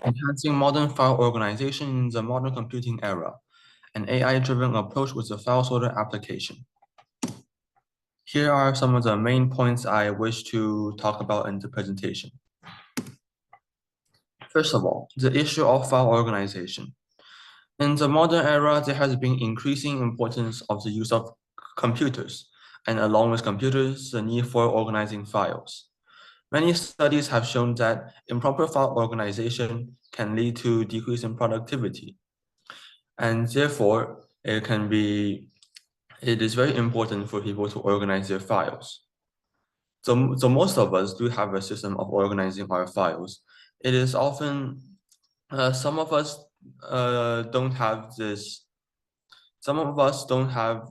Enhancing modern file organization in the modern computing era, an AI-driven approach with a file sorter application. Here are some of the main points I wish to talk about in the presentation. First of all, the issue of file organization. In the modern era, there has been increasing importance of the use of computers, and along with computers, the need for organizing files. Many studies have shown that improper file organization can lead to decrease in productivity, and therefore it is very important for people to organize their files. So most of us do have a system of organizing our files. It is often some of us don't have this. Some of us don't have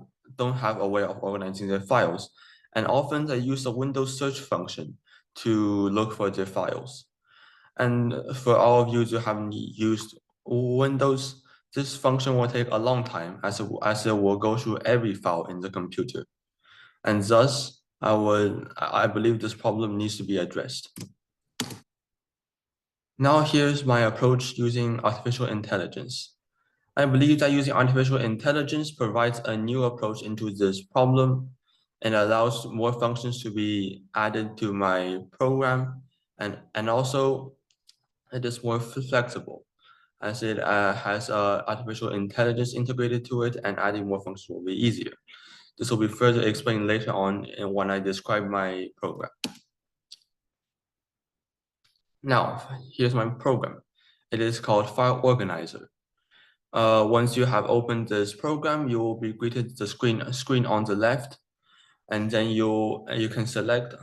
a way of organizing their files, and often they use the Windows search function to look for their files. And for all of you who haven't used Windows, this function will take a long time as it will go through every file in the computer. And thus, I believe this problem needs to be addressed. Now here's my approach using artificial intelligence. I believe that using artificial intelligence provides a new approach into this problem and allows more functions to be added to my program, and also it is more flexible as it has artificial intelligence integrated to it, and adding more functions will be easier. This will be further explained later on when I describe my program. Now, here's my program. It is called File Organizer. Once you have opened this program, you will be greeted the screen on the left, and then you can select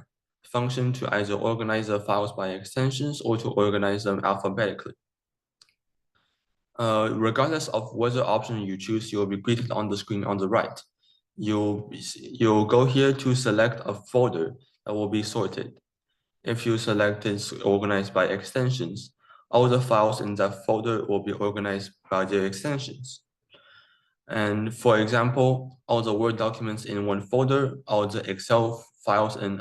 function to either organize the files by extensions or to organize them alphabetically. Regardless of whether option you choose, you'll be greeted on the screen on the right. You'll go here to select a folder that will be sorted. If you select this organized by extensions, all the files in that folder will be organized by their extensions. And for example, all the Word documents in one folder, all the Excel files in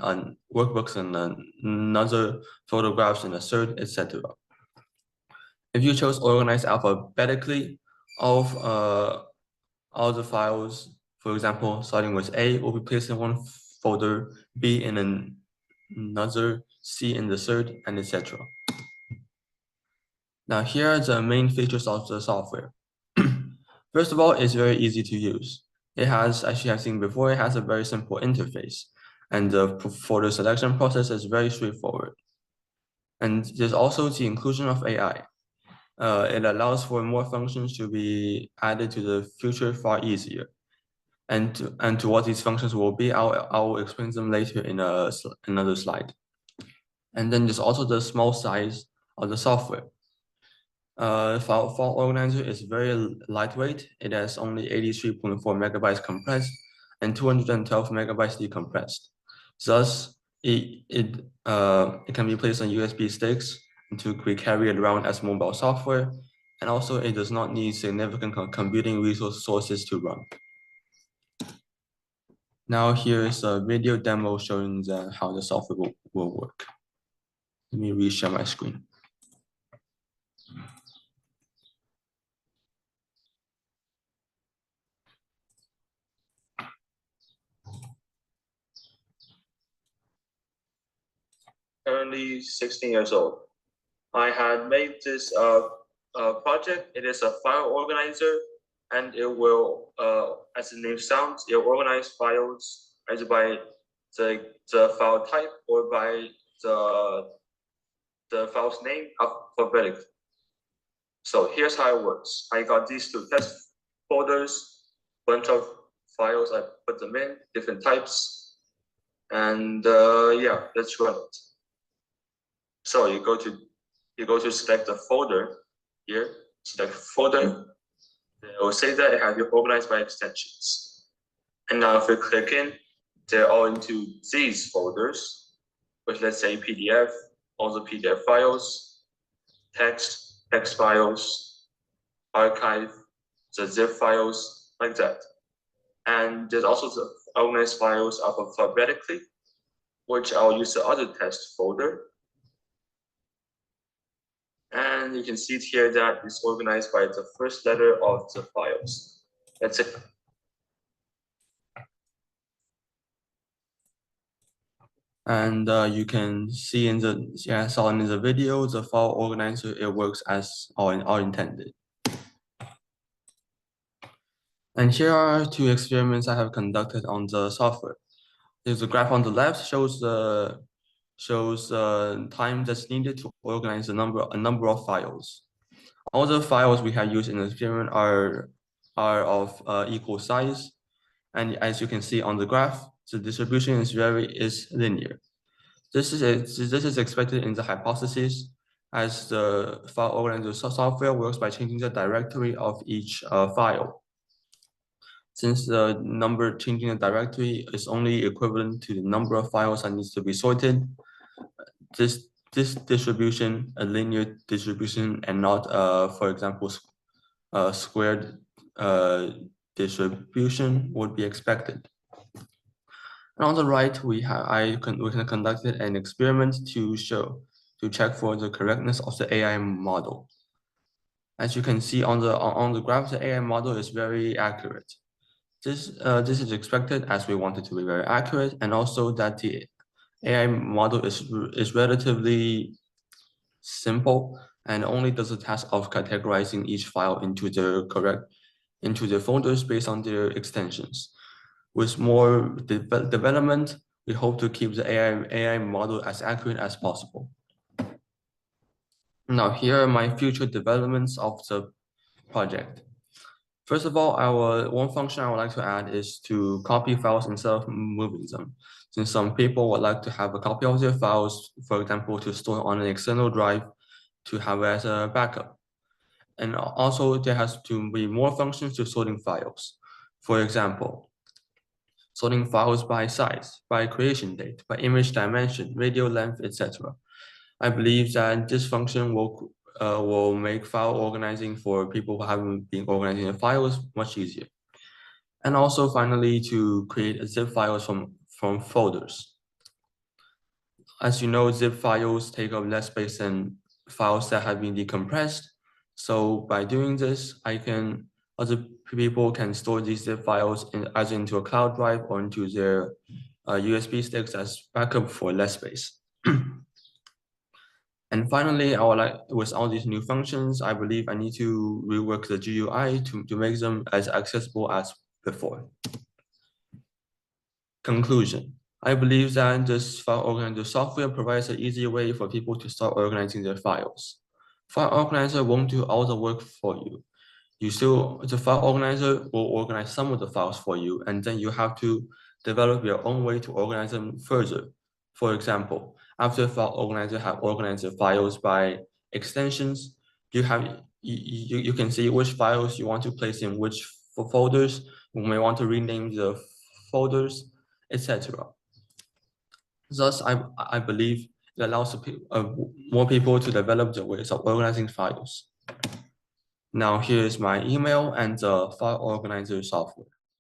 workbooks in another, photographs in a third, etc. If you chose organize alphabetically, all the files, for example, starting with A, will be placed in one folder, B in another, C in the third, and etc. Now here are the main features of the software. First of all, it's very easy to use. It has, as you have seen before, it has a very simple interface, and the folder selection process is very straightforward. And there's also the inclusion of AI. It allows for more functions to be added to the future far easier. And to what these functions will be, I'll explain them later in another slide. And then there's also the small size of the software. File organizer is very lightweight. It has only 83.4 megabytes compressed and 212 megabytes decompressed. Thus, it can be placed on USB sticks to be carried around as mobile software, and also it does not need significant computing resources to run. Now here's a video demo showing how the software will work. Let me reshare my screen. Currently 16 years old. I had made this project. It is a file organizer, and it will, as the name sounds, it will organize files either by the file type or by the file's name alphabetically. So here's how it works. I got these two test folders, bunch of files. I put them in different types, and yeah, let's run it. So you go to select the folder here, select folder. It will say that it has been organized by extensions. And now if we click in, they're all into these folders, which let's say PDF, all the PDF files, text files, archive, the zip files, like that. And there's also the organized files alphabetically, which I'll use the other test folder. And you can see it here that it's organized by the first letter of the files. That's it. And you can see in the saw in the video, the file organizer, it works as all intended. And here are two experiments I have conducted on the software. There's a graph on the left shows the time that's needed to organize a number of files. All the files we have used in the experiment are of equal size, and as you can see on the graph, the distribution is linear. This is expected in the hypothesis, as the file organizer software works by changing the directory of each file. Since the number changing the directory is only equivalent to the number of files that needs to be sorted, this distribution, a linear distribution, and not, for example, squared distribution would be expected. And on the right, we conducted an experiment to check for the correctness of the AI model. As you can see on the graph, the AI model is very accurate. This is expected, as we want it to be very accurate, and also that the AI model is relatively simple and only does the task of categorizing each file into the folders based on their extensions. With more development, we hope to keep the AI model as accurate as possible. Now, here are my future developments of the project. First of all, one function I would like to add is to copy files instead of moving them. Since some people would like to have a copy of their files, for example, to store on an external drive to have as a backup. And also there has to be more functions to sorting files. For example, sorting files by size, by creation date, by image dimension, radio length, etc. I believe that this function will make file organizing for people who haven't been organizing their files much easier. And also finally, to create zip files from folders. As you know, zip files take up less space than files that have been decompressed. So by doing this, other people can store these zip files either into a cloud drive or into their USB sticks as backup for less space. And finally, with all these new functions, I believe I need to rework the GUI to make them as accessible as before. Conclusion. I believe that this file organizer software provides an easy way for people to start organizing their files. File organizer won't do all the work for you. The file organizer will organize some of the files for you, and then you have to develop your own way to organize them further. For example, after the file organizer have organized the files by extensions, you can see which files you want to place in which folders. You may want to rename the folders, etc. Thus, I believe it allows more people to develop the ways of organizing files. Now, here's my email and the file organizer software.